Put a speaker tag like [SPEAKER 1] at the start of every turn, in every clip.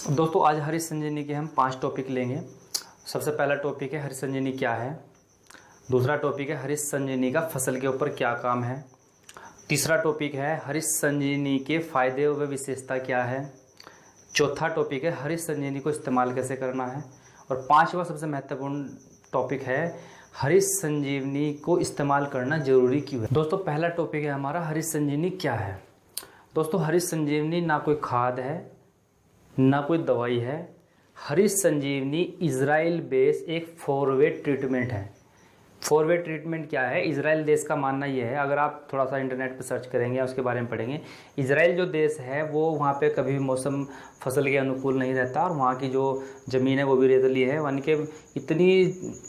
[SPEAKER 1] दोस्तों आज हरी संजीवनी के हम 5 टॉपिक लेंगे। सबसे पहला टॉपिक है हरी संजीवनी क्या है। दूसरा टॉपिक है हरी संजीवनी का फसल के ऊपर क्या काम है। तीसरा टॉपिक है हरी संजीवनी के फायदे व विशेषता क्या है। चौथा टॉपिक है हरी संजीवनी को इस्तेमाल कैसे करना है। और पांचवा सबसे महत्वपूर्ण टॉपिक है हरी संजीवनी को इस्तेमाल करना जरूरी क्यों है। दोस्तों पहला टॉपिक है हमारा हरी संजीवनी क्या है। दोस्तों हरी संजीवनी ना कोई खाद है ना कोई दवाई है। हरी संजीवनी इजराइल बेस एक फोरवे ट्रीटमेंट है। फोरवे ट्रीटमेंट क्या है, इजराइल देश का मानना यह है, अगर आप थोड़ा सा इंटरनेट पर सर्च करेंगे या उसके बारे में पढ़ेंगे, इजराइल जो देश है वो वहाँ पे कभी भी मौसम फसल के अनुकूल नहीं रहता और वहाँ की जो ज़मीन है वो भी रेतली है। यानी कि इतनी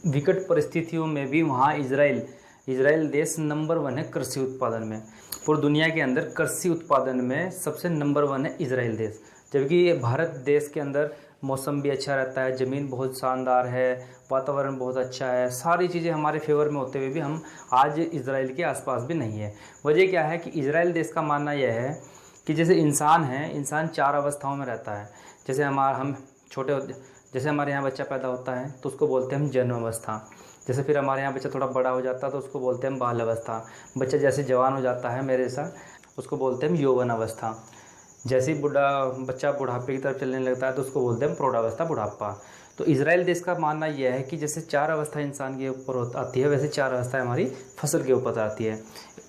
[SPEAKER 1] विकट परिस्थितियों में भी वहाँ इजराइल देश नंबर 1 है कृषि उत्पादन में। पूरी दुनिया के अंदर कृषि उत्पादन में सबसे नंबर 1 है इजराइल देश। जबकि भारत देश के अंदर मौसम भी अच्छा रहता है, ज़मीन बहुत शानदार है, वातावरण बहुत अच्छा है, सारी चीज़ें हमारे फेवर में होते हुए भी हम आज इजराइल के आसपास भी नहीं है। वजह क्या है कि इजराइल देश का मानना यह है कि जैसे इंसान है, इंसान 4 अवस्थाओं में रहता है। जैसे जैसे हमारे यहाँ बच्चा पैदा होता है तो उसको बोलते हैं हम जन्म अवस्था। जैसे फिर हमारे यहाँ बच्चा थोड़ा बड़ा हो जाता है तो उसको बोलते हैं हम बाल अवस्था। बच्चा जैसे जवान हो जाता है मेरे साथ उसको बोलते हैं हम यौवन अवस्था। जैसे ही बच्चा बुढ़ापे की तरफ चलने लगता है तो उसको बोलते हैं प्रौढ़ावस्था, बुढ़ापा। तो इजराइल देश का मानना यह है कि जैसे 4 अवस्था इंसान के ऊपर आती है वैसे 4 अवस्थाएं हमारी फसल के ऊपर आती है।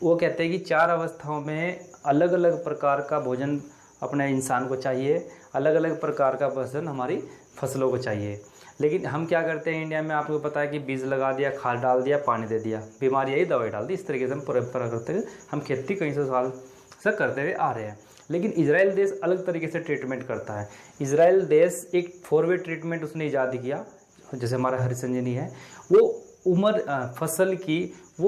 [SPEAKER 1] वो कहते हैं कि 4 अवस्थाओं में अलग अलग प्रकार का भोजन अपने इंसान को चाहिए, अलग अलग प्रकार का भोजन हमारी फसलों को चाहिए। लेकिन हम क्या करते हैं इंडिया में, आपको पता है कि बीज लगा दिया, खाद डाल दिया, पानी दे दिया, बीमारी आई दवाई डाल दी, इस तरीके से हम परंपरा करते हुए हम खेती कई सौ साल से करते हुए आ रहे हैं। लेकिन इजराइल देश अलग तरीके से ट्रीटमेंट करता है। इजराइल देश एक फोरवे ट्रीटमेंट उसने ईजाद किया, जैसे हमारा हरी संजीवनी है, वो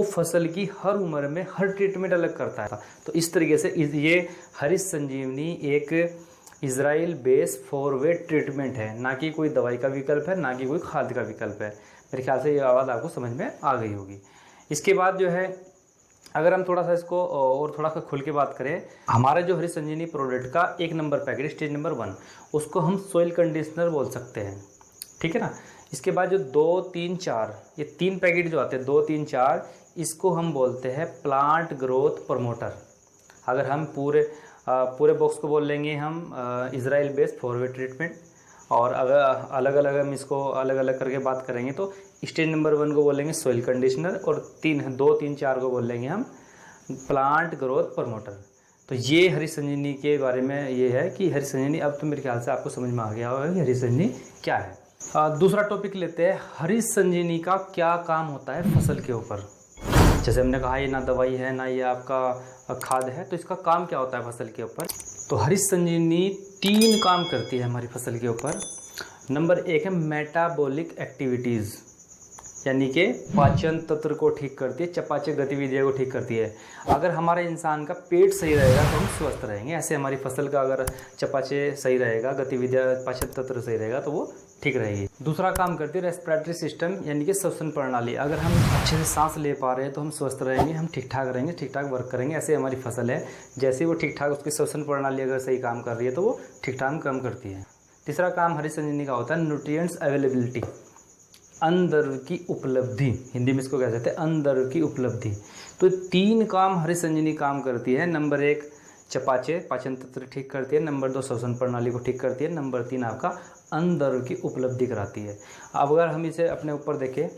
[SPEAKER 1] फसल की हर उम्र में हर ट्रीटमेंट अलग करता है। तो इस तरीके से ये हरी संजीवनी एक इजराइल बेस फोरवे ट्रीटमेंट है, ना कि कोई दवाई का विकल्प है, ना कि कोई खाद का विकल्प है। मेरे ख्याल से ये बात आपको समझ में आ गई होगी। इसके बाद जो है अगर हम थोड़ा सा इसको और थोड़ा सा खुल के बात करें, हमारा जो हरी संजीवनी प्रोडक्ट का 1 नंबर पैकेट स्टेज नंबर 1 उसको हम सोइल कंडीशनर बोल सकते हैं, ठीक है ना। इसके बाद जो 2, 3, 4 ये 3 पैकेट जो आते हैं 2, 3, 4 इसको हम बोलते हैं प्लांट ग्रोथ प्रमोटर। अगर हम पूरे बॉक्स को बोल लेंगे हम इजराइल बेस्ड फोरवे ट्रीटमेंट, और अगर अलग अलग हम इसको अलग अलग करके बात करेंगे तो स्टेज नंबर 1 को बोलेंगे सोइल कंडीशनर और 2, 3, 4 को बोल लेंगे हम प्लांट ग्रोथ प्रमोटर। तो ये हरी संजीवनी के बारे में ये है कि हरी संजीवनी, अब तो मेरे ख्याल से आपको समझ में आ गया होगा कि हरी संजीवनी क्या है। दूसरा टॉपिक लेते हैं, हरी संजीवनी का क्या काम होता है फसल के ऊपर। जैसे हमने कहा ये ना दवाई है ना ये आपका खाद है, तो इसका काम क्या होता है फसल के ऊपर। तो हरी संजीवनी 3 काम करती है हमारी फसल के ऊपर। नंबर 1 है मेटाबॉलिक एक्टिविटीज़, यानी कि पाचन तंत्र को ठीक करती है, चयापचय गतिविधियों को ठीक करती है। अगर हमारे इंसान का पेट सही रहेगा तो हम स्वस्थ रहेंगे। ऐसे हमारी फसल का अगर चयापचय सही रहेगा, गतिविधियाँ पाचन तंत्र सही रहेगा तो वो ठीक रहेगी। दूसरा काम करती है रेस्पिरेटरी सिस्टम, यानी कि श्वसन प्रणाली। अगर हम अच्छे से सांस ले पा रहे हैं तो हम स्वस्थ रहेंगे, हम ठीक ठाक रहेंगे, ठीक ठाक वर्क करेंगे। ऐसे हमारी फसल है, जैसे वो ठीक ठाक उसकी श्वसन प्रणाली अगर सही काम कर रही है तो वो ठीक ठाक काम करती है। तीसरा काम हरी संजीवनी का होता है न्यूट्रिएंट्स अवेलेबिलिटी, अंदर की उपलब्धि, हिंदी में इसको कह सकते हैं अंदर की उपलब्धि। तो 3 काम हरी संजीवनी काम करती है। नंबर 1 चयापचय पाचन तंत्र ठीक करती है, नंबर 2 श्वसन प्रणाली को ठीक करती है, नंबर 3 आपका अंदर की उपलब्धि कराती है। अब अगर हम इसे अपने ऊपर देखें,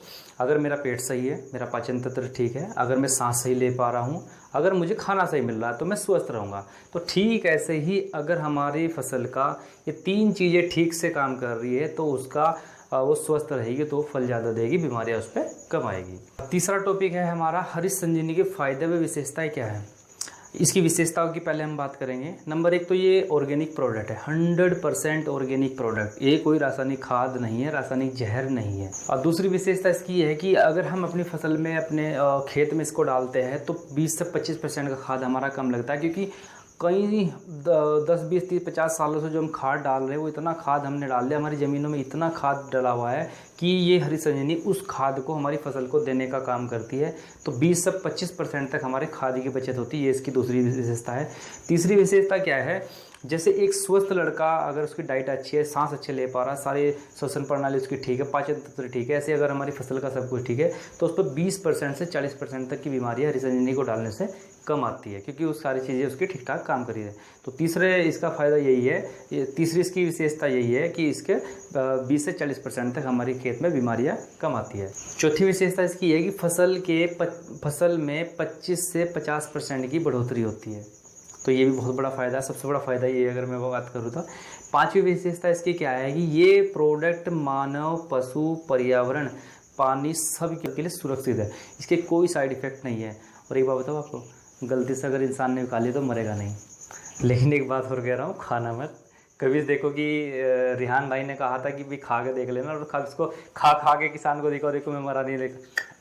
[SPEAKER 1] अगर मेरा पेट सही है, मेरा पाचन तंत्र ठीक है, अगर मैं सांस सही ले पा रहा हूँ, अगर मुझे खाना सही मिल रहा है तो मैं स्वस्थ रहूँगा। तो ठीक ऐसे ही अगर हमारी फसल का ये 3 चीज़ें ठीक से काम कर रही है तो उसका वो स्वस्थ रहेगी तो फल ज़्यादा देगी, बीमारियाँ उस पर कम आएगी। तीसरा टॉपिक है हमारा हरी संजीवनी के फायदे व विशेषताएं क्या है। इसकी विशेषताओं की पहले हम बात करेंगे। नंबर 1 तो ये ऑर्गेनिक प्रोडक्ट है, 100% ऑर्गेनिक प्रोडक्ट, ये कोई रासायनिक खाद नहीं है, रासायनिक जहर नहीं है। और दूसरी विशेषता इसकी ये है कि अगर हम अपनी फसल में अपने खेत में इसको डालते हैं तो 20 से 25% का खाद हमारा कम लगता है, क्योंकि कई 10, 20, 30, 50 सालों से जो हम खाद डाल रहे हैं वो इतना खाद हमने डाल दिया, हमारी ज़मीनों में इतना खाद डला हुआ है कि ये हरी संजीवनी उस खाद को हमारी फसल को देने का काम करती है। तो 20 से 25% तक हमारे खाद की बचत होती है, ये इसकी दूसरी विशेषता है। तीसरी विशेषता क्या है, जैसे एक स्वस्थ लड़का अगर उसकी डाइट अच्छी है, सांस अच्छे ले पा रहा है, सारी श्वसन प्रणाली उसकी ठीक है, पाचन तंत्र ठीक है, ऐसे अगर हमारी फसल का सब कुछ ठीक है तो उस पर 20% से 40% तक की बीमारियाँ हरी संजीवनी को डालने से कम आती है, क्योंकि वो सारी चीज़ें उसकी ठीक ठाक काम कर रही है। तो तीसरे इसका फ़ायदा यही है, तीसरी इसकी विशेषता यही है कि इसके 20 से 40% तक हमारी खेत में बीमारियां कम आती है। चौथी विशेषता इसकी है कि फसल में 25 से 50% की बढ़ोतरी होती है। तो ये भी बहुत बड़ा फ़ायदा है, सबसे बड़ा फ़ायदा ये अगर मैं वो बात करूँ तो। पांचवी विशेषता इसकी क्या है कि ये प्रोडक्ट मानव, पशु, पर्यावरण, पानी सब के लिए सुरक्षित है, इसके कोई साइड इफ़ेक्ट नहीं है। और एक बात बताओ आपको, गलती से अगर इंसान ने खा लिया तो मरेगा नहीं, लेकिन एक बात और कह रहा हूँ, खाना मत। कभी देखो कि रिहान भाई ने कहा था कि भी खा के देख लेना, और इसको खा के किसान को देखो मैं मरा नहीं,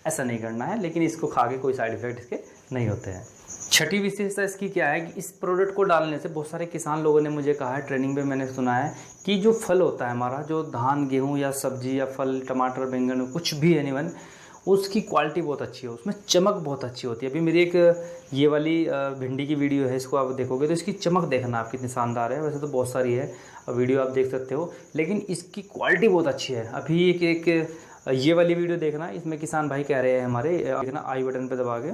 [SPEAKER 1] ऐसा नहीं करना है, लेकिन इसको खा के कोई साइड इफ़ेक्ट इसके नहीं होते हैं। छठी विशेषता इसकी क्या है कि इस प्रोडक्ट को डालने से बहुत सारे किसान लोगों ने मुझे कहा है, ट्रेनिंग में मैंने सुना है कि जो फल होता है हमारा, जो धान, गेहूँ या सब्जी या फल, टमाटर, बैंगन, कुछ भी एनीवन, उसकी क्वालिटी बहुत अच्छी है, उसमें चमक बहुत अच्छी होती है। अभी मेरी एक ये वाली भिंडी की वीडियो है, इसको आप देखोगे तो इसकी चमक देखना आप कितनी शानदार है। वैसे तो बहुत सारी है, वीडियो आप देख सकते हो, लेकिन इसकी क्वालिटी बहुत अच्छी है। अभी एक ये वाली वीडियो देखना, इसमें किसान भाई कह रहे हैं हमारे, देखना आई बटन पर दबा के,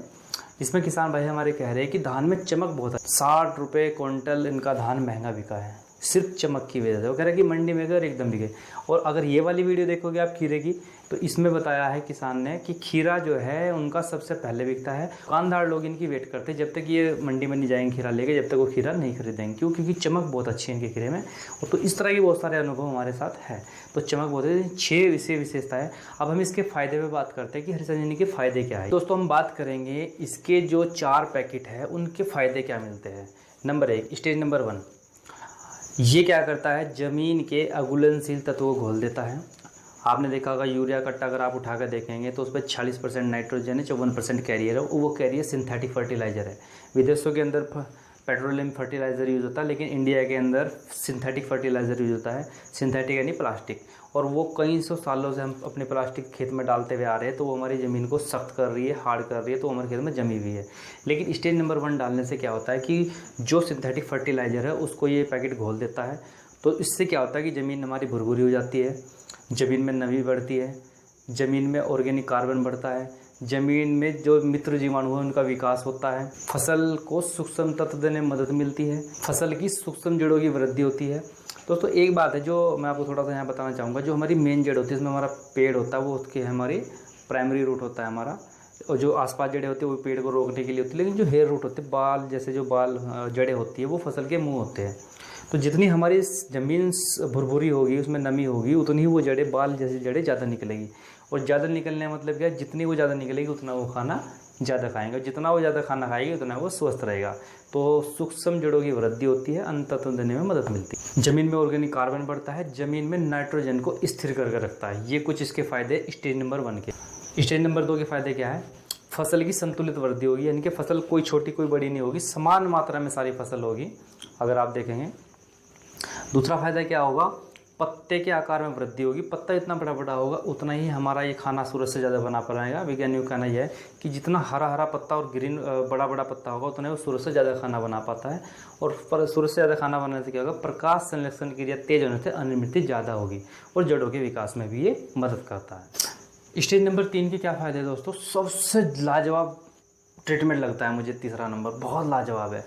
[SPEAKER 1] इसमें किसान भाई हमारे कह रहे हैं कि धान में चमक बहुत है। 60 रुपये क्विंटल इनका धान महंगा बिका है सिर्फ चमक की वजह से। वो कह रहे हैं कि मंडी में अगर एकदम बिके। और अगर ये वाली वीडियो देखोगे आप खीरे की, तो इसमें बताया है किसान ने कि खीरा जो है उनका सबसे पहले बिकता है। दुकानदार लोग इनकी वेट करते हैं जब तक ये मंडी में नहीं जाएंगे खीरा लेके, जब तक वो खीरा नहीं खरीदेंगे। क्यों? क्योंकि चमक बहुत अच्छी है इनके खीरे में। और तो इस तरह के बहुत सारे अनुभव हमारे साथ है। तो चमक बहुत है। 6 विशेषता है। अब हम इसके फ़ायदे पे बात करते हैं कि हरी संजीवनी के फ़ायदे क्या है। दोस्तों हम बात करेंगे इसके जो 4 पैकेट है उनके फ़ायदे क्या मिलते हैं। नंबर 1, स्टेज नंबर 1, ये क्या करता है, ज़मीन के अघुलनशील तत्वों को घोल देता है। आपने देखा होगा यूरिया कट्टा अगर आप उठा कर देखेंगे तो उस पर 40% नाइट्रोजन है, 54% कैरियर है। वो कैरियर सिंथेटिक फर्टिलाइज़र है। विदेशों के अंदर पेट्रोलियम फर्टिलाइज़र यूज़ होता है, लेकिन इंडिया के अंदर सिंथेटिक फर्टिलाइज़र यूज़ होता है। सिंथेटिक यानी प्लास्टिक। और वो कई सौ सालों से हम अपने प्लास्टिक खेत में डालते हुए आ रहे हैं, तो वो हमारी ज़मीन को सख्त कर रही है, हार्ड कर रही है, तो हमारे खेत में जमी हुई है। लेकिन स्टेज नंबर 1 डालने से क्या होता है कि जो सिंथेटिक फर्टिलाइज़र है उसको ये पैकेट घोल देता है। तो इससे क्या होता है कि ज़मीन हमारी भुरभुरी हो जाती है, ज़मीन में नमी बढ़ती है, ज़मीन में ऑर्गेनिक कार्बन बढ़ता है, ज़मीन में जो मित्र जीवाणु है उनका विकास होता है, फसल को सूक्ष्म तत्व देने में मदद मिलती है, फसल की सूक्ष्म जड़ों की वृद्धि होती है। दोस्तों एक बात है जो मैं आपको थोड़ा सा यहाँ बताना चाहूँगा, जो हमारी मेन जड़ होती है, इसमें हमारा पेड़ होता है, वो उसके हमारी प्राइमरी रूट होता है हमारा, और जो आसपास जड़ें होती है वो पेड़ को रोकने के लिए होती है। लेकिन जो हेयर रूट होते हैं, बाल जैसे जो बाल जड़ें होती है, वो फसल के मुँह होते हैं। तो जितनी हमारी ज़मीन भुरभुरी होगी, उसमें नमी होगी, उतनी ही वो जड़ें, बाल जैसी जड़ें ज़्यादा निकलेगी। और ज़्यादा निकलने का मतलब क्या है, जितनी वो ज़्यादा निकलेगी उतना वो खाना ज़्यादा खाएंगे, जितना वो ज़्यादा खाना खाएगी उतना वो स्वस्थ रहेगा। तो सूक्ष्म जड़ों की वृद्धि होती है, अन्न तत्व देने में मदद मिलती है। ज़मीन में ऑर्गेनिक कार्बन बढ़ता है, ज़मीन में नाइट्रोजन को स्थिर करके रखता है। ये कुछ इसके फ़ायदे स्टेज नंबर 1 के। स्टेज नंबर 2 के फ़ायदे क्या है, फसल की संतुलित वृद्धि होगी, यानी कि फसल कोई छोटी कोई बड़ी नहीं होगी, समान मात्रा में सारी फसल होगी अगर आप देखेंगे। दूसरा फ़ायदा क्या होगा, पत्ते के आकार में वृद्धि होगी। पत्ता इतना बड़ा बड़ा होगा उतना ही हमारा ये खाना सूरज से ज़्यादा बना पाएगा। वैज्ञानिकों का कहना यह है कि जितना हरा हरा पत्ता और ग्रीन बड़ा बड़ा पत्ता होगा उतना वो सूरज से ज़्यादा खाना बना पाता है। और सूरज से ज़्यादा खाना बनाने से क्या होगा, प्रकाश संश्लेषण क्रिया तेज होने से अन्न मृत्यु ज़्यादा होगी और जड़ों के विकास में भी ये मदद करता है। स्टेज नंबर 3 के क्या फ़ायदे हैं दोस्तों, सबसे लाजवाब ट्रीटमेंट लगता है मुझे तीसरा नंबर, बहुत लाजवाब है।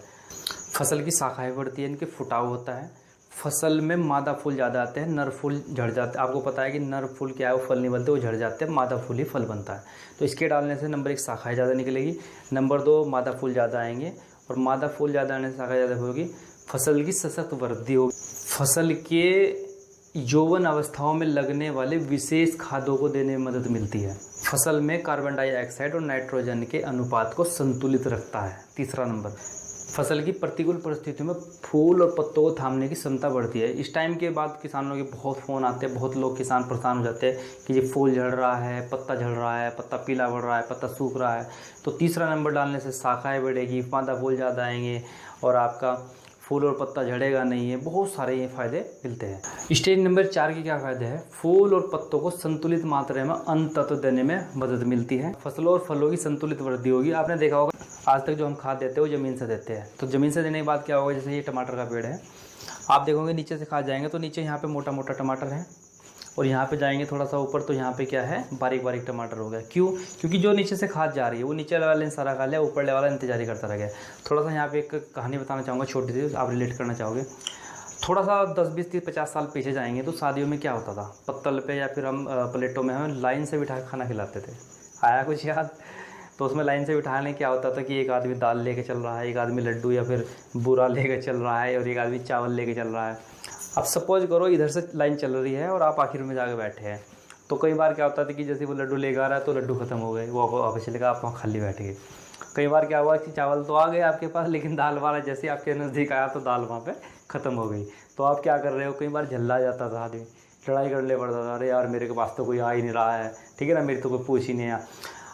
[SPEAKER 1] फसल की शाखाएँ बढ़ती है, इनके फुटाव होता है, फसल में मादा फूल ज़्यादा आते हैं, नर फूल झड़ जाते हैं। आपको पता है कि नर फूल क्या है, वो फल नहीं बनते, वो झड़ जाते हैं, मादा फूल ही फल बनता है। तो इसके डालने से नंबर 1 शाखाएँ ज़्यादा निकलेगी, नंबर 2 मादा फूल ज़्यादा आएंगे, और मादा फूल ज़्यादा आने से शाखाएँ ज़्यादा होगी, फसल की सशक्त वृद्धि होगी, फसल के यौवन अवस्थाओं में लगने वाले विशेष खादों को देने में मदद मिलती है, फसल में कार्बन डाइऑक्साइड और नाइट्रोजन के अनुपात को संतुलित रखता है। तीसरा नंबर, फसल की प्रतिकूल परिस्थितियों में फूल और पत्तों को थामने की क्षमता बढ़ती है। इस टाइम के बाद किसानों के बहुत फ़ोन आते हैं, बहुत लोग किसान परेशान हो जाते हैं कि ये फूल झड़ रहा है, पत्ता झड़ रहा है, पत्ता पीला पड़ रहा है, पत्ता सूख रहा है। तो तीसरा नंबर डालने से शाखाएँ बढ़ेगी, मादा फूल ज़्यादा आएंगे और आपका फूल और पत्ता झड़ेगा नहीं है। बहुत सारे ये फ़ायदे मिलते हैं। स्टेज नंबर 4 के क्या फ़ायदे हैं, फूल और पत्तों को संतुलित मात्रा में अन्न तत्व देने में मदद मिलती है, फसलों और फलों की संतुलित वृद्धि होगी। आपने देखा होगा आज तक जो हम खाद देते हैं वो ज़मीन से देते हैं, तो ज़मीन से देने के बाद क्या होगा, जैसे ये टमाटर का पेड़ है, आप देखोगे नीचे से खाद जाएंगे तो नीचे यहाँ पे मोटा मोटा टमाटर है, और यहाँ पे जाएंगे थोड़ा सा ऊपर तो यहाँ पे क्या है, बारीक बारीक टमाटर हो गया। क्यों? क्योंकि जो नीचे से खाद जा रही है वो नीचे वाले ने सारा खा लिया, ऊपर वाला इंतजारी करता रह गया। थोड़ा सा यहाँ पे एक कहानी बताना चाहूँगा छोटी सी, आप रिलेट करना चाहोगे। थोड़ा सा 10 20 30 50 साल पीछे जाएंगे तो शादियों में क्या होता था, पत्तल पे या फिर हम प्लेटों में हमें लाइन से बिठा के खाना खिलाते थे। आया कुछ याद? तो उसमें लाइन से बिठाने क्या होता था कि एक आदमी दाल लेके चल रहा है, एक आदमी लड्डू या फिर बूरा लेके चल रहा है, और एक आदमी चावल लेके चल रहा है। अब सपोज करो इधर से लाइन चल रही है और आप आखिर में जाके बैठे हैं, तो कई बार क्या होता था कि जैसे वो लड्डू लेकर आ रहा है तो लड्डू खत्म हो गए, वो वापस चलेगा, आप वहाँ खाली बैठ गए। कई बार क्या हुआ कि चावल तो आ गए आपके पास, लेकिन दाल वाला जैसे ही आपके नज़दीक आया तो दाल वहाँ पे ख़त्म हो गई। तो आप क्या कर रहे हो, कई बार झल्ला जाता था आदमी, लड़ाई करने पड़ता था, अरे यार मेरे के पास तो कोई आ ही नहीं रहा है, ठीक है ना, मेरी तो कोई पूछ ही नहीं है।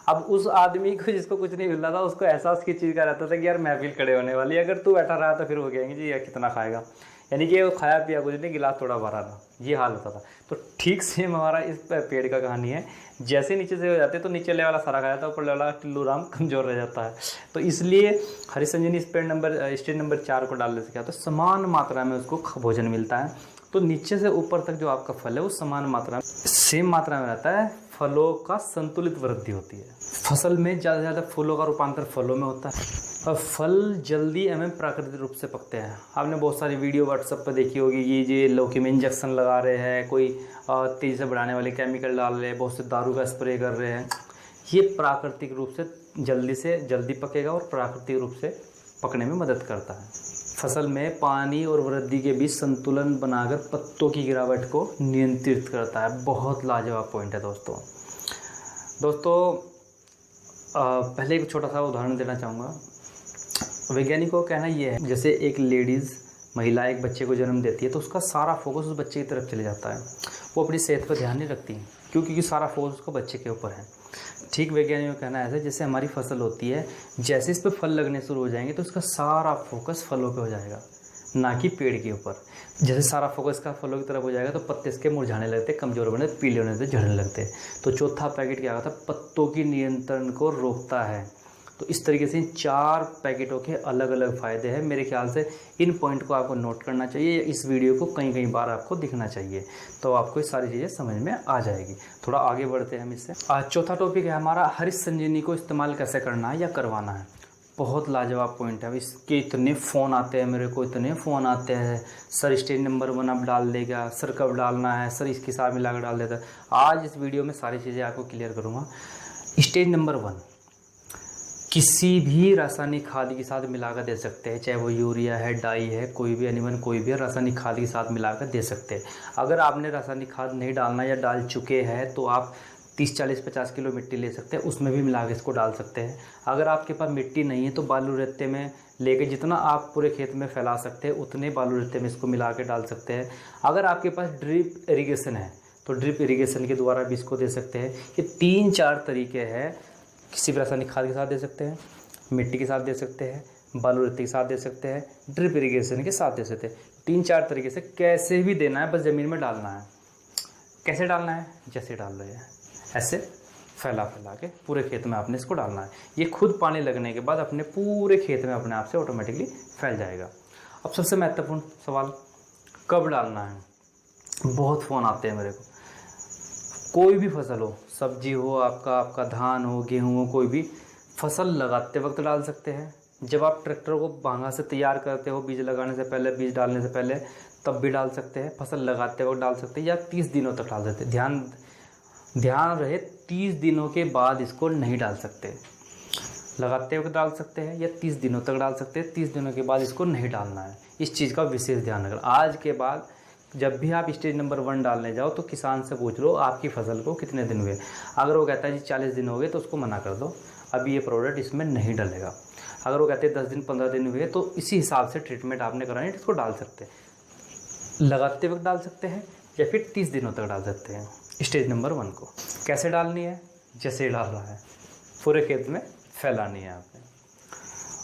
[SPEAKER 1] अब उस आदमी को जिसको कुछ नहीं मिल रहा था उसको एहसास किस चीज़ का रहता था कि यार महफिल खड़े होने वाली, अगर तू बैठा रहा तो फिर वो कहेंगे जी यार कितना खाएगा, यानी कि वो खाया पिया कुछ नहीं, गिलास थोड़ा भरा था, ये हाल होता था। तो ठीक सेम हमारा इस पेड़ का कहानी है, जैसे नीचे से हो जाते तो नीचे वाला सारा खा जाता है, ऊपर वाला टिल्लू राम कमज़ोर रह जाता है। तो इसलिए हरी संजीवनी स्टेज नंबर 4 को डालने से क्या होता है, समान मात्रा में उसको भोजन मिलता है। तो नीचे से ऊपर तक जो आपका फल है वो समान मात्रा में, सेम मात्रा में रहता है, फलों का संतुलित वृद्धि होती है। फसल में ज़्यादा से ज़्यादा फूलों का रूपांतर फलों में होता है, और फल जल्दी एवं प्राकृतिक रूप से पकते हैं। आपने बहुत सारी वीडियो व्हाट्सएप पर देखी होगी, ये लौकी में इंजेक्शन लगा रहे हैं, कोई तेज़ी से बढ़ाने वाले केमिकल डाल रहे हैं, बहुत से दारू का स्प्रे कर रहे हैं। ये प्राकृतिक रूप से जल्दी पकेगा और प्राकृतिक रूप से पकने में मदद करता है। फसल में पानी और वृद्धि के बीच संतुलन बनाकर पत्तों की गिरावट को नियंत्रित करता है। बहुत लाजवाब पॉइंट है दोस्तों। पहले एक छोटा सा उदाहरण देना चाहूँगा। वैज्ञानिकों का कहना यह है, जैसे एक महिला एक बच्चे को जन्म देती है तो उसका सारा फोकस उस बच्चे की तरफ चले जाता है, वो अपनी सेहत पर ध्यान नहीं रखती, क्योंकि सारा फोकस उसको बच्चे के ऊपर है। ठीक वैज्ञानिकों का कहना है जैसे हमारी फसल होती है, जैसे इस पर फल लगने शुरू हो जाएंगे तो उसका सारा फोकस फलों पे हो जाएगा, ना कि पेड़ के ऊपर। जैसे सारा फोकस का फलों की तरफ हो जाएगा तो पत्ते इसके मुरझाने लगते, कमज़ोर बने, पीले होने लगते, झड़ने लगते। तो चौथा पैकेट क्या होता है, पत्तों की नियंत्रण को रोकता है। तो इस तरीके से 4 पैकेटों के अलग अलग फ़ायदे हैं। मेरे ख्याल से इन पॉइंट को आपको नोट करना चाहिए, इस वीडियो को कई बार आपको दिखना चाहिए, तो आपको ये सारी चीज़ें समझ में आ जाएगी। थोड़ा आगे बढ़ते हैं हम इससे। आज चौथा टॉपिक है हमारा, हरी संजीवनी को इस्तेमाल कैसे करना है या करवाना है। बहुत लाजवाब पॉइंट है। इसके इतने फ़ोन आते हैं मेरे को, इतने फ़ोन आते हैं, सर स्टेज नंबर 1 आप डाल देगा, सर कब डालना है, सर इसके साथ मिलाकर डाल देता है। आज इस वीडियो में सारी चीज़ें आपको क्लियर करूँगा। स्टेज नंबर 1 किसी भी रासायनिक खाद के साथ मिलाकर दे सकते हैं, चाहे वो यूरिया है, डाई है, कोई भी एनिमल कोई भी रासायनिक खाद के साथ मिलाकर दे सकते हैं। अगर आपने रासायनिक खाद नहीं डालना या डाल चुके हैं तो आप 30 40 50 किलो मिट्टी ले सकते हैं, उसमें भी मिला के इसको डाल सकते हैं। अगर आपके पास मिट्टी नहीं है तो बालू रेते में लेके जितना आप पूरे खेत में फैला सकते हैं उतने बालू रेते में इसको मिला के डाल सकते हैं। अगर आपके पास ड्रिप इरिगेशन है तो ड्रिप इरिगेशन के द्वारा भी इसको दे सकते हैं। ये 3-4 तरीके हैं, किसी भी रासायनिक खाद के साथ दे सकते हैं, मिट्टी के साथ दे सकते हैं, बालू रेती के साथ दे सकते हैं, ड्रिप इरिगेशन के साथ दे सकते हैं। 3-4 तरीके से कैसे भी देना है, बस ज़मीन में डालना है। कैसे डालना है, जैसे डाल रहे हैं ऐसे फैला के पूरे खेत में आपने इसको डालना है। ये खुद पानी लगने के बाद अपने पूरे खेत में अपने आप से ऑटोमेटिकली फैल जाएगा। अब सबसे महत्वपूर्ण सवाल, कब डालना है। बहुत फ़ोन आते हैं मेरे को, कोई भी फसल हो, सब्जी हो, आपका धान हो, गेहूँ हो, कोई भी फसल लगाते वक्त डाल सकते हैं। जब आप ट्रैक्टर को भांगा से तैयार करते हो, बीज लगाने से पहले, बीज डालने से पहले, तब भी डाल सकते हैं। फसल लगाते वक्त डाल सकते हैं, या 30 दिनों तक डाल सकते हैं। ध्यान रहे 30 दिनों के बाद इसको नहीं डाल सकते। लगाते वक्त डाल सकते हैं या 30 दिनों तक डाल सकते हैं, 30 दिनों के बाद इसको नहीं डालना है। इस चीज़ का विशेष ध्यान रखना। आज के बाद जब भी आप स्टेज नंबर 1 डालने जाओ तो किसान से पूछ लो आपकी फसल को कितने दिन हुए। अगर वो कहता है जी 40 दिन हो गए तो उसको मना कर दो, अभी ये प्रोडक्ट इसमें नहीं डलेगा। अगर वो कहते हैं 10 दिन 15 दिन हुए तो इसी हिसाब से ट्रीटमेंट आपने करानी है, इसको डाल सकते हैं। लगाते वक्त डाल सकते हैं या फिर 30 दिनों तक डाल सकते हैं स्टेज नंबर 1 को। कैसे डालनी है, जैसे डाल रहा है, पूरे खेत में फैलानी है आपने।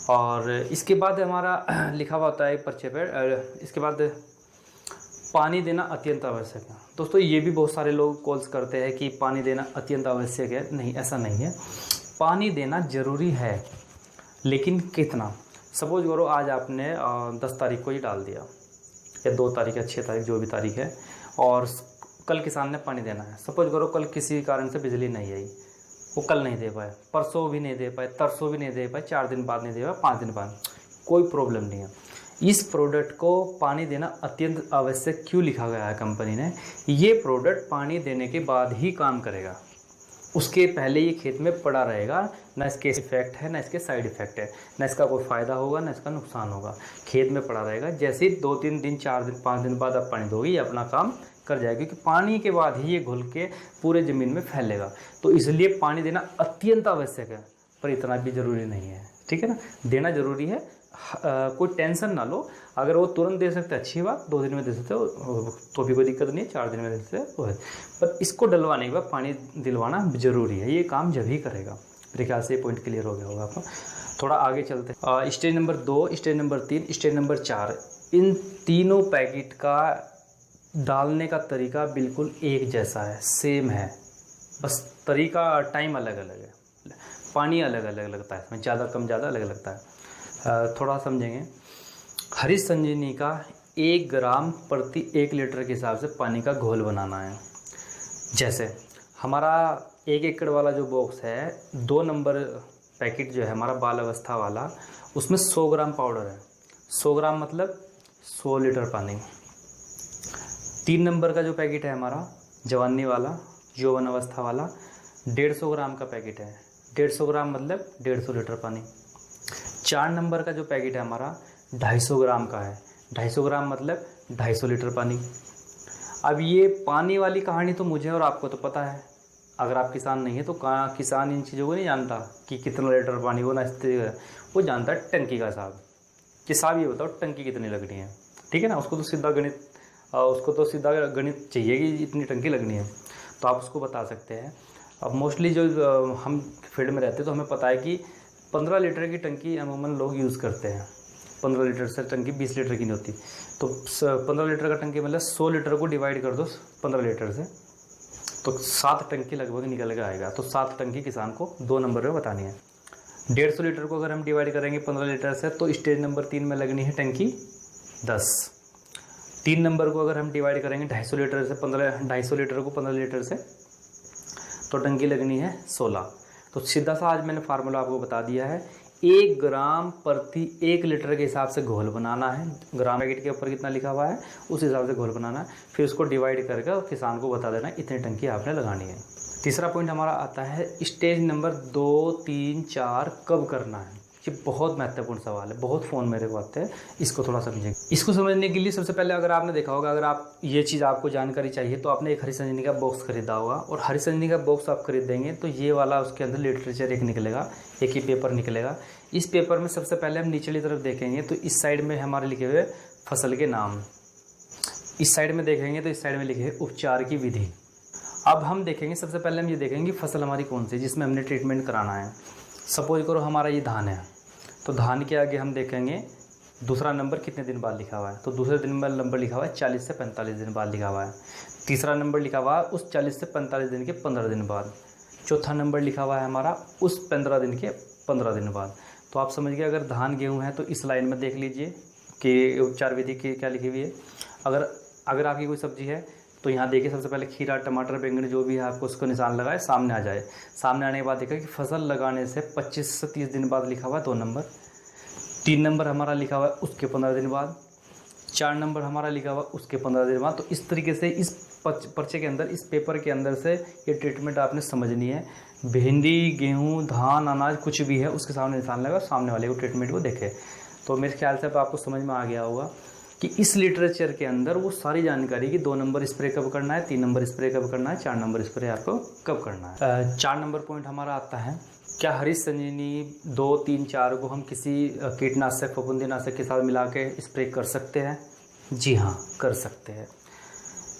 [SPEAKER 1] और इसके बाद हमारा लिखा हुआ होता है पर्चे पर, इसके बाद पानी देना अत्यंत आवश्यक है। दोस्तों ये भी बहुत सारे लोग कॉल्स करते हैं कि पानी देना अत्यंत आवश्यक है। नहीं, ऐसा नहीं है। पानी देना ज़रूरी है, लेकिन कितना। सपोज करो आज आपने 10 तारीख को ही डाल दिया, या 2 तारीख या 6 तारीख जो भी तारीख है, और कल किसान ने पानी देना है। सपोज करो कल किसी कारण से बिजली नहीं आई, वो कल नहीं दे पाए, परसों भी नहीं दे पाए, तरसों भी नहीं दे पाए, 4 दिन बाद नहीं दे पाए, 5 दिन बाद, कोई प्रॉब्लम नहीं है। इस प्रोडक्ट को पानी देना अत्यंत आवश्यक क्यों लिखा गया है कंपनी ने? ये प्रोडक्ट पानी देने के बाद ही काम करेगा, उसके पहले ये खेत में पड़ा रहेगा, ना इसके इफेक्ट है ना इसके साइड इफेक्ट है, ना इसका कोई फ़ायदा होगा ना इसका नुकसान होगा, खेत में पड़ा रहेगा। जैसे ही 2-3 दिन 4 दिन 5 दिन बाद आप पानी दोगे, ये अपना काम कर जाएगा, क्योंकि पानी के बाद ही ये घुल के पूरे ज़मीन में फैलेगा। तो इसलिए पानी देना अत्यंत आवश्यक है, पर इतना भी ज़रूरी नहीं है, ठीक है ना। देना ज़रूरी है, कोई टेंशन ना लो। अगर वो तुरंत दे सकते अच्छी बात, 2 दिन में दे सकते हो तो भी कोई दिक्कत नहीं है, 4 दिन में दे सकते हो है। पर इसको डलवाने के बाद पानी दिलवाना ज़रूरी है, ये काम जब ही करेगा। मेरे ख्याल से ये पॉइंट क्लियर हो गया होगा आपको। थोड़ा आगे चलते हैं। Stage number 2, stage number 3, stage number 4, इन तीनों पैकेट का डालने का तरीका बिल्कुल एक जैसा है, सेम है, बस तरीका टाइम अलग अलग है, पानी अलग अलग लगता है, इसमें ज़्यादा कम ज़्यादा अलग लगता है। थोड़ा समझेंगे। हरी संजीवनी का 1 ग्राम प्रति 1 लीटर के हिसाब से पानी का घोल बनाना है। जैसे हमारा 1 एकड़ वाला जो बॉक्स है, 2 नंबर पैकेट जो है हमारा बाल अवस्था वाला, उसमें 100 ग्राम पाउडर है। 100 ग्राम मतलब 100 लीटर पानी। 3 नंबर का जो पैकेट है हमारा जवानी वाला, यौवन अवस्था वाला, 150 ग्राम का पैकेट है। 150 ग्राम मतलब 150 लीटर पानी। 4 नंबर का जो पैकेट है हमारा 250 ग्राम का है। 250 ग्राम मतलब 250 लीटर पानी। अब ये पानी वाली कहानी तो मुझे और आपको तो पता है, अगर आप किसान नहीं है तो कहाँ किसान इन चीज़ों को नहीं जानता कि कितना लीटर पानी वो वो जानता है टंकी का हिसाब, कि साहब ये बताओ टंकी कितनी लगनी है, ठीक है ना। उसको तो सीधा गणित चाहिए कि इतनी टंकी लगनी है, तो आप उसको बता सकते हैं। अब मोस्टली जो हम फील्ड में रहते हैं तो हमें पता है कि 15 लीटर की टंकी अमूमन लोग यूज़ करते हैं। 15 लीटर से टंकी 20 लीटर की नहीं होती, तो 15 लीटर का टंकी मतलब 100 लीटर को डिवाइड कर दो 15 लीटर से, तो 7 टंकी लगभग निकल के आएगा। तो 7 टंकी किसान को 2 नंबर में बतानी है। 150 लीटर को अगर हम डिवाइड करेंगे 15 लीटर से, तो स्टेज नंबर 3 में लगनी है टंकी 10। 3 नंबर को अगर हम डिवाइड करेंगे 250 लीटर से 250 लीटर को 15 लीटर से, तो टंकी लगनी है 16। तो सीधा सा आज मैंने फार्मूला आपको बता दिया है। 1 ग्राम प्रति 1 लीटर के हिसाब से घोल बनाना है। ग्राम पैकेट के ऊपर कितना लिखा हुआ है उस हिसाब से घोल बनाना है, फिर उसको डिवाइड करके किसान को बता देना इतनी टंकी आपने लगानी है। तीसरा पॉइंट हमारा आता है स्टेज नंबर 2, 3, 4 कब करना है। ये बहुत महत्वपूर्ण सवाल है, बहुत फ़ोन मेरे को आते हैं, इसको थोड़ा समझेंगे। इसको समझने के लिए सबसे पहले अगर आपने देखा होगा, अगर आप ये चीज़ आपको जानकारी चाहिए तो आपने एक हरी संजीवनी का बॉक्स खरीदा होगा, और हरी संजीवनी का बॉक्स आप खरीदेंगे तो ये वाला उसके अंदर लिटरेचर एक निकलेगा, एक ही पेपर निकलेगा। इस पेपर में सबसे पहले हम निचली तरफ देखेंगे तो इस साइड में हमारे लिखे हुए फसल के नाम, इस साइड में देखेंगे तो इस साइड में लिखे हुए उपचार की विधि। अब हम देखेंगे, सबसे पहले हम ये देखेंगे फसल हमारी कौन सी जिसमें हमने ट्रीटमेंट कराना है। सपोज करो हमारा ये धान है, तो धान के आगे हम देखेंगे दूसरा नंबर कितने दिन बाद लिखा हुआ है, तो दूसरे दिन में नंबर लिखा हुआ है 40 से 45 दिन बाद लिखा हुआ है। तीसरा नंबर लिखा हुआ है उस 40 से 45 दिन के 15 दिन बाद। चौथा नंबर लिखा हुआ है हमारा उस 15 दिन के 15 दिन बाद। तो आप समझ गए, अगर धान गेहूँ है तो इस लाइन में देख लीजिए कि उपचार विधि की क्या लिखी हुई है। अगर आपकी कोई सब्जी है तो यहाँ देखिए, सबसे पहले खीरा, टमाटर, बैंगन जो भी है आपको उसको निशान लगाए, सामने आ जाए। सामने आने के बाद देखा कि फसल लगाने से 25 से 30 दिन बाद लिखा हुआ है 2 नंबर। 3 नंबर हमारा लिखा हुआ है उसके 15 दिन बाद। 4 नंबर हमारा लिखा हुआ उसके 15 दिन बाद। तो इस तरीके से इस पर्चे के अंदर, इस पेपर के अंदर से ये ट्रीटमेंट आपने समझनी है। भिंडी, गेहूँ, धान, अनाज कुछ भी है उसके सामने निशान लगा, सामने वाले को ट्रीटमेंट को देखे। तो मेरे ख्याल से अब आपको समझ में आ गया होगा कि इस लिटरेचर के अंदर वो सारी जानकारी कि 2 नंबर स्प्रे कब करना है, 3 नंबर स्प्रे कब करना है, 4 नंबर स्प्रे आपको कब करना है। 4 नंबर पॉइंट हमारा आता है, क्या हरी संजीवनी 2, 3, 4 को हम किसी कीटनाशक, फफूंदीनाशक के साथ मिला के स्प्रे कर सकते हैं? जी हाँ, कर सकते हैं।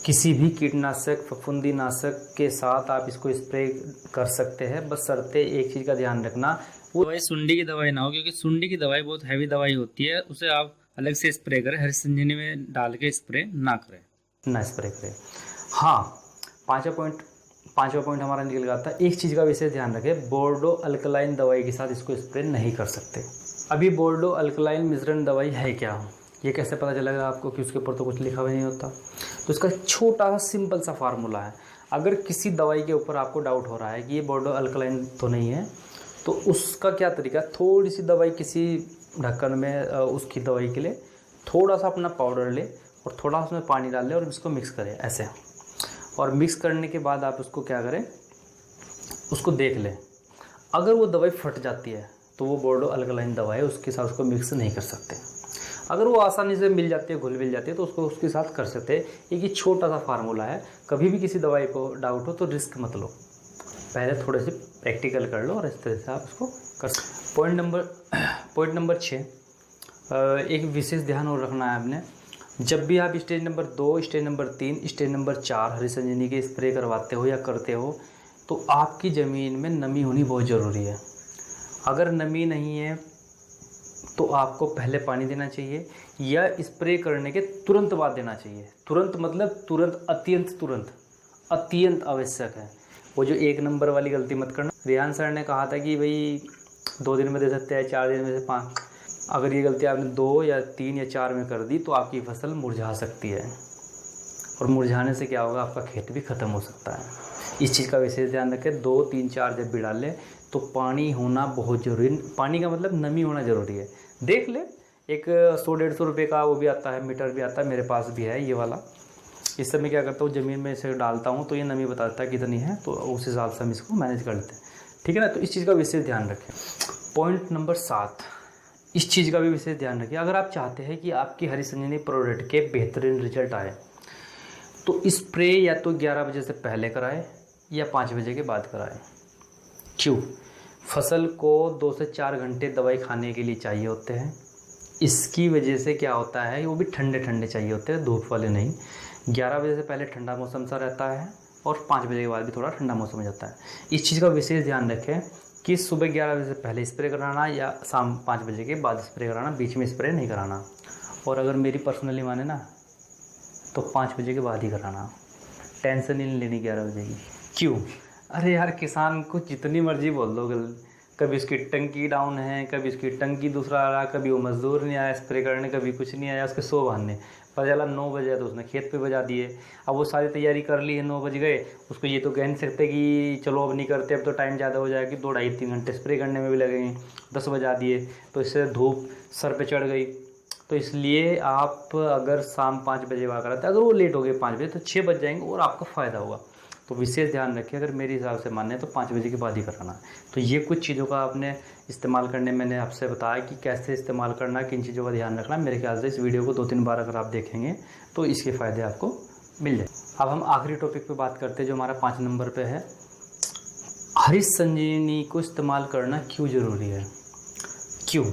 [SPEAKER 1] किसी भी कीटनाशक, फफूंदीनाशक के साथ आप इसको स्प्रे कर सकते हैं, बस शर्ते एक चीज़ का ध्यान रखना, वो दवाई सुंडी की दवाई ना हो, क्योंकि सुंडी की दवाई बहुत हैवी दवाई होती है, उसे आप अलग से स्प्रे करें, हरी संजीवनी में डाल के स्प्रे ना करें, ना स्प्रे करें। हाँ, पांचवा पॉइंट हमारा निकल गया था। एक चीज़ का विशेष ध्यान रखें, बोर्डो अल्कलाइन दवाई के साथ इसको स्प्रे नहीं कर सकते। अभी बोर्डो अल्कलाइन मिश्रण दवाई है क्या? ये कैसे पता चलेगा आपको कि उसके ऊपर तो कुछ लिखा हुआ नहीं होता। तो इसका छोटा सा सिंपल सा फार्मूला है। अगर किसी दवाई के ऊपर आपको डाउट हो रहा है कि ये बोर्डो अल्कलाइन तो नहीं है, तो उसका क्या तरीका, थोड़ी सी दवाई किसी ढक्कन में उसकी दवाई के लिए थोड़ा सा अपना पाउडर ले और थोड़ा सा उसमें पानी डाल ले और इसको मिक्स करें ऐसे। और मिक्स करने के बाद आप उसको क्या करें, उसको देख लें। अगर वो दवाई फट जाती है तो वो बोर्डो अल्कलाइन दवा है, उसके साथ उसको मिक्स नहीं कर सकते। अगर वो आसानी से मिल जाती है, घुल मिल जाती है, तो उसको उसके साथ कर सकते हैं। एक ही छोटा सा फार्मूला है। कभी भी किसी दवाई को डाउट हो तो रिस्क मत लो, पहले थोड़े से प्रैक्टिकल कर लो और इस तरह से आप उसको कर सकते। पॉइंट नंबर 6, एक विशेष ध्यान और रखना है आपने। जब भी आप stage number 2, stage number 3, stage number 4 हरी संजीवनी के स्प्रे करवाते हो या करते हो, तो आपकी ज़मीन में नमी होनी बहुत ज़रूरी है। अगर नमी नहीं है तो आपको पहले पानी देना चाहिए या स्प्रे करने के तुरंत बाद देना चाहिए। तुरंत मतलब तुरंत, अत्यंत आवश्यक है। वो जो 1 नंबर वाली गलती मत करना। रियान सर ने कहा था कि भाई 2 दिन में दे सकते हैं, 4 दिन में से 5। अगर ये गलती आपने 2 या 3 या 4 में कर दी तो आपकी फसल मुरझा सकती है, और मुरझाने से क्या होगा, आपका खेत भी ख़त्म हो सकता है। इस चीज़ का विशेष ध्यान रखें। 2, 3, 4 जब भी डालें तो पानी होना बहुत ज़रूरी। पानी का मतलब नमी होना ज़रूरी है। देख ले, एक 100-150 रुपये का वो भी आता है, मीटर भी आता है, मेरे पास भी है ये वाला। इस समय क्या करता हूँ, ज़मीन में इसे डालता हूँ तो ये नमी बताता है कितनी है, तो उस हिसाब से हम इसको मैनेज कर लेते हैं। ठीक है ना। तो इस चीज़ का विशेष ध्यान रखें। पॉइंट नंबर 7, इस चीज़ का भी विशेष ध्यान रखिए। अगर आप चाहते हैं कि आपकी हरी संजीवनी प्रोडक्ट के बेहतरीन रिजल्ट आए तो स्प्रे या तो 11 बजे से पहले कराएं या 5 बजे के बाद कराएं। क्यों? फसल को 2 से 4 घंटे दवाई खाने के लिए चाहिए होते हैं। इसकी वजह से क्या होता है, वो भी ठंडे ठंडे चाहिए होते हैं, धूप वाले नहीं। 11 बजे से पहले ठंडा मौसम सा रहता है और 5 बजे के बाद भी थोड़ा ठंडा मौसम हो जाता है। इस चीज़ का विशेष ध्यान रखें कि सुबह 11 बजे से पहले स्प्रे कराना या शाम 5 बजे के बाद स्प्रे कराना, बीच में स्प्रे नहीं कराना। और अगर मेरी पर्सनली माने ना तो 5 बजे के बाद ही कराना। टेंशन ही नहीं लेनी 11 बजे की। क्यों? अरे यार, किसान को जितनी मर्जी बोल दो, कभी उसकी टंकी डाउन है, कभी उसकी टंकी दूसरा आ रहा, कभी वो मजदूर नहीं आया स्प्रे करने, कभी कुछ नहीं आया, उसके 100 बहाने। पता चला 9 बजे तो उसने खेत पे बजा दिए। अब वो सारी तैयारी कर ली है, 9 बज गए, उसको ये तो कह नहीं सकते कि चलो अब नहीं करते, अब तो टाइम ज़्यादा हो जाएगा, 2, 2.5, 3 घंटे स्प्रे करने में भी लगेंगे। 10 बजा दिए तो इससे धूप सर पे चढ़ गई। तो इसलिए आप अगर शाम 5 बजे वहाँ कराते, अगर वो लेट हो गए 5 बजे, तो 6 बज जाएंगे और आपका फ़ायदा होगा। तो विशेष ध्यान रखिए, अगर मेरे हिसाब से माने तो 5 बजे के बाद ही कराना। तो ये कुछ चीज़ों का आपने इस्तेमाल करने, मैंने आपसे बताया कि कैसे इस्तेमाल करना, किन चीज़ों का ध्यान रखना। मेरे ख्याल से इस वीडियो को 2-3 बार अगर आप देखेंगे तो इसके फ़ायदे आपको मिल जाए। अब हम आखिरी टॉपिक पे बात करते हैं जो हमारा 5 नंबर पे है। हरी संजीवनी को इस्तेमाल करना क्यों ज़रूरी है? क्यों?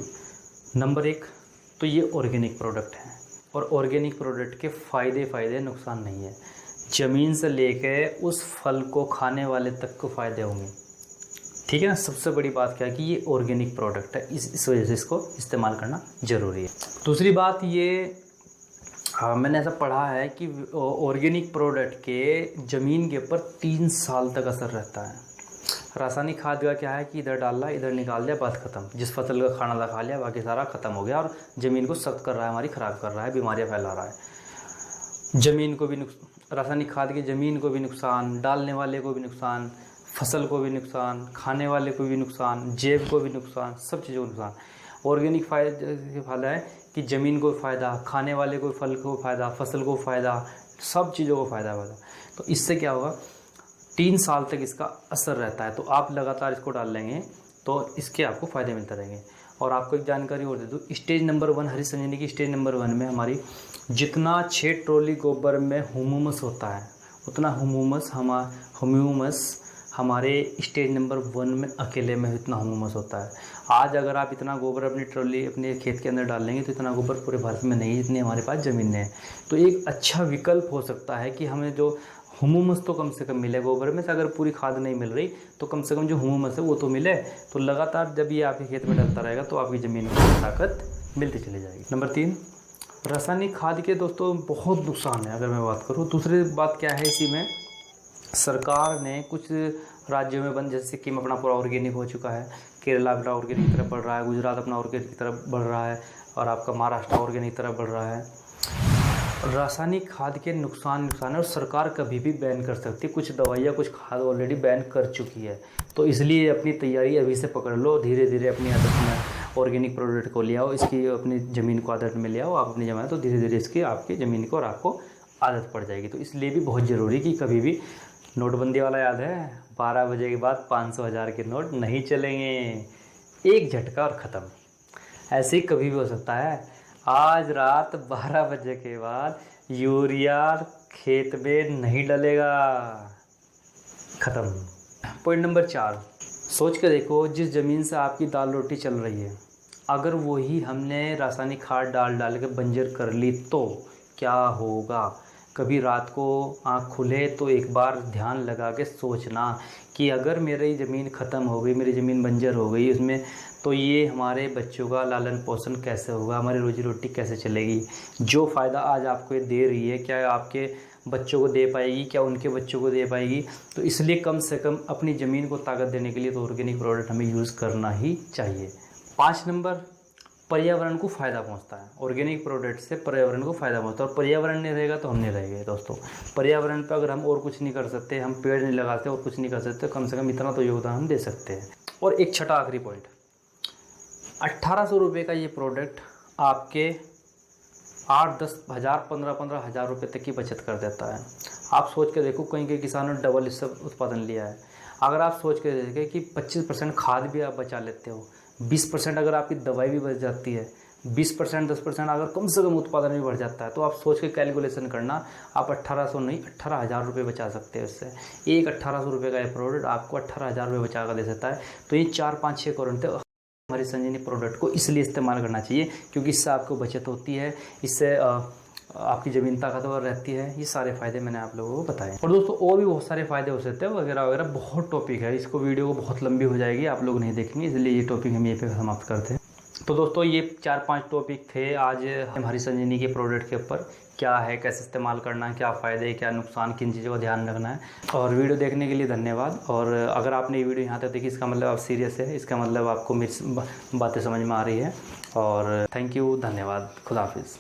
[SPEAKER 1] नंबर 1 तो ये ऑर्गेनिक प्रोडक्ट है, और ऑर्गेनिक प्रोडक्ट के फ़ायदे नुकसान नहीं है। ज़मीन से लेके उस फल को खाने वाले तक को फ़ायदे होंगे। ठीक है ना। सबसे बड़ी बात क्या है कि ये ऑर्गेनिक प्रोडक्ट है, इस वजह से इसको इस्तेमाल करना ज़रूरी है। दूसरी बात ये, मैंने ऐसा पढ़ा है कि ऑर्गेनिक प्रोडक्ट के ज़मीन के ऊपर 3 साल तक असर रहता है। रासायनिक खाद का क्या है कि इधर डाल रहा है, इधर निकाल दिया, बस ख़त्म। जिस फसल का खाना था खा लिया, बाकी सारा ख़त्म हो गया, और ज़मीन को सख्त कर रहा है, हमारी ख़राब कर रहा है, बीमारियाँ फैला रहा है। ज़मीन को भी रासायनिक खाद की ज़मीन को भी नुकसान, डालने वाले को भी नुकसान, फसल को भी नुकसान, खाने वाले को भी नुकसान, जेब को भी नुकसान, सब चीज़ों को नुकसान। ऑर्गेनिक फ़ायदा है कि ज़मीन को फ़ायदा, खाने वाले को, फल को फ़ायदा, फसल को फ़ायदा, सब चीज़ों को फ़ायदा। तो इससे क्या होगा, 3 साल तक इसका असर रहता है। तो आप लगातार इसको डाल लेंगे तो इसके आपको फ़ायदे मिलते रहेंगे। और आपको एक जानकारी और दे दूँ, स्टेज नंबर 1 हरी संजीवनी की स्टेज नंबर 1 में हमारी जितना 6 ट्रॉली गोबर में ह्यूमस होता है, उतना ह्यूमस हमारे स्टेज नंबर 1 में अकेले में इतना ह्यूमस होता है। आज अगर आप इतना गोबर अपनी ट्रॉली अपने खेत के अंदर डाल लेंगे तो इतना गोबर पूरे भारत में नहीं, जितनी हमारे पास ज़मीन है। तो एक अच्छा विकल्प हो सकता है कि हमें जो ह्यूमस तो कम से कम मिले गोबर में से। अगर पूरी खाद नहीं मिल रही तो कम से कम जो ह्यूमस है वो तो मिले। तो लगातार जब ये आपके खेत में डलता रहेगा तो आपकी ज़मीन को ताकत मिलती चली जाएगी। नंबर 3, रासायनिक खाद के दोस्तों बहुत नुकसान है अगर मैं बात करूँ। दूसरी बात क्या है, इसी में सरकार ने कुछ राज्यों में बंद, जैसे सिक्किम अपना पूरा ऑर्गेनिक हो चुका है, केरला अपना ऑर्गेनिक की तरफ बढ़ रहा है, गुजरात अपना ऑर्गेनिक की तरफ बढ़ रहा है, और आपका महाराष्ट्र ऑर्गेनिक तरफ बढ़ रहा है। रासायनिक खाद के नुकसान है और सरकार कभी भी बैन कर सकती है। कुछ दवाइयाँ, कुछ खाद ऑलरेडी बैन कर चुकी है, तो इसलिए अपनी तैयारी अभी से पकड़ लो। धीरे धीरे अपनी आदत में ऑर्गेनिक प्रोडक्ट को ले आओ, इसकी अपनी ज़मीन को आदत में ले आओ आप अपनी जमा, तो धीरे धीरे इसकी आपकी ज़मीन को और आपको आदत पड़ जाएगी। तो इसलिए भी बहुत ज़रूरी कि कभी भी नोटबंदी वाला याद है, 12 बजे के बाद 500 1000 के नोट नहीं चलेंगे, एक झटका और ख़त्म। ऐसे ही कभी भी हो सकता है, आज रात 12 बजे के बाद यूरिया खेत में नहीं डलेगा, ख़त्म। पॉइंट नंबर 4, सोच के देखो, जिस ज़मीन से आपकी दाल रोटी चल रही है, अगर वही हमने रासायनिक खाद डाल के बंजर कर ली तो क्या होगा। कभी रात को आँख खुले तो एक बार ध्यान लगा के सोचना कि अगर मेरी ज़मीन ख़त्म हो गई, मेरी ज़मीन बंजर हो गई उसमें, तो ये हमारे बच्चों का लालन पोषण कैसे होगा, हमारी रोजी रोटी कैसे चलेगी। जो फ़ायदा आज आपको ये दे रही है, क्या आपके बच्चों को दे पाएगी, क्या उनके बच्चों को दे पाएगी। तो इसलिए कम से कम अपनी ज़मीन को ताकत देने के लिए तो ऑर्गेनिक प्रोडक्ट हमें यूज़ करना ही चाहिए। 5 नंबर, पर्यावरण को फ़ायदा पहुंचता है। ऑर्गेनिक प्रोडक्ट से पर्यावरण को फ़ायदा पहुंचता है, और पर्यावरण नहीं रहेगा तो हम नहीं रहेंगे दोस्तों। पर्यावरण पे अगर हम और कुछ नहीं कर सकते, हम पेड़ नहीं लगाते और कुछ नहीं कर सकते, तो कम से कम इतना तो योगदान हम दे सकते हैं। और एक छठा आखिरी पॉइंट, 1800 रुपये का ये प्रोडक्ट आपके 8 10 हज़ार 15 हज़ार रुपये तक की बचत कर देता है। आप सोच के देखो, कहीं के किसानों ने डबल इससे उत्पादन लिया है। अगर आप सोच के देखें कि 25% खाद भी आप बचा लेते हो, 20% अगर आपकी दवाई भी बच जाती है, 20% 10% अगर कम से कम उत्पादन भी बढ़ जाता है, तो आप सोच के कैलकुलेशन करना, आप 1800 नहीं 18,000 रुपये बचा सकते हैं उससे। एक 1800 रुपये का ये प्रोडक्ट आपको 18,000 रुपये बचा कर दे सकता है। तो ये 4 5 6 करोड़ थे। हमारी संजीवनी प्रोडक्ट को इसलिए इस्तेमाल करना चाहिए क्योंकि इससे आपको बचत होती है, इससे आपकी ज़मीन ताकतवर रहती है। ये सारे फ़ायदे मैंने आप लोगों को बताए। और दोस्तों और भी बहुत सारे फ़ायदे हो सकते हैं वगैरह वगैरह, बहुत टॉपिक है। इसको वीडियो को बहुत लंबी हो जाएगी, आप लोग नहीं देखेंगे, इसलिए ये टॉपिक हम यहीं पे समाप्त करते हैं। तो दोस्तों ये 4-5 टॉपिक थे आज हमारी संजीवनी के प्रोडक्ट के ऊपर। क्या है, कैसे इस्तेमाल करना है, क्या फ़ायदे, क्या नुकसान, किन चीज़ों का ध्यान रखना है। और वीडियो देखने के लिए धन्यवाद। और अगर आपने ये वीडियो यहाँ तक देखी, इसका मतलब आप सीरियस है, इसका मतलब आपको मेरी बातें समझ में आ रही है। और थैंक यू, धन्यवाद, खुदा हाफिज़।